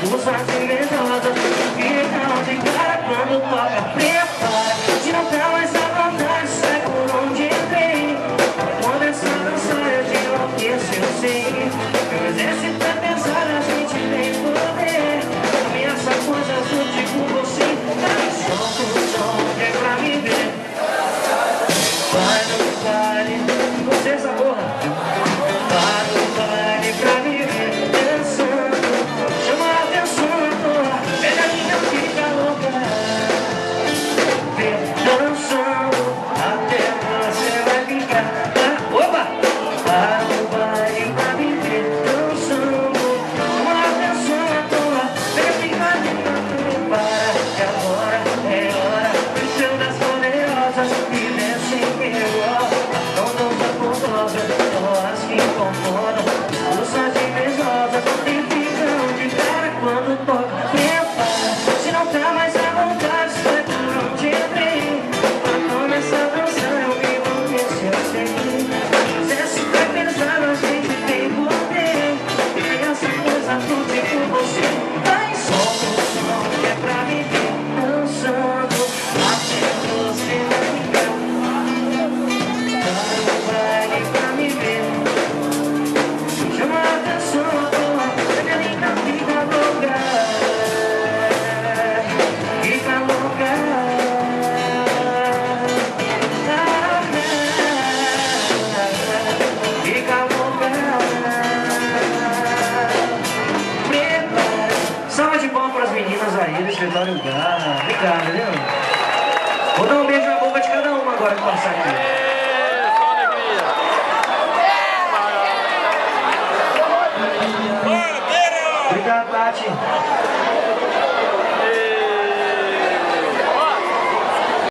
Usa invejosa, ficam de cara quando toca. Prepara, se não tá mais à vontade, sai por onde entrei. Começa a dançar, eu te enlouqueço, eu sei. Meu exército é pesado, a gente tem poder. Ameaça coisas do tipo você. Solta o som, que é pra me ver. Vai no baile, você essa porra. Vai no baile pra me ver. Dançando, chama a atenção, porra. Pega a minha, fica louca. Vê, dançando, até você vai ficar. Opa! Vai no baile pra me ver. Dançando, chama a atenção, porra. Pega a minha, para, que agora é hora do show das poderosas. E descem melhor, não dá pontosa, só as que incomodam. Usa de invejosa, e ficam de cara quando toca. Prepara, se não tá mais à vontade, sai por onde entrei. Quando começa a dançar, eu me enlouqueço, eu sei. Mas essa é pesada, a gente tem poder. E essa coisa do tipo você. Vai, solta o som, que é pra me ver dançando. Até você vai ficar. Vai no baile pra me ver. Chama a atenção, porra. Minha linda fica louca. Fica louca. Fica louca. Prepara. Salva de palmas para as meninas aí do escritório Gá. Obrigado, viu? Vou dar um beijo na boca de cada uma agora que passar aqui. Só alegria. Obrigado, Tati.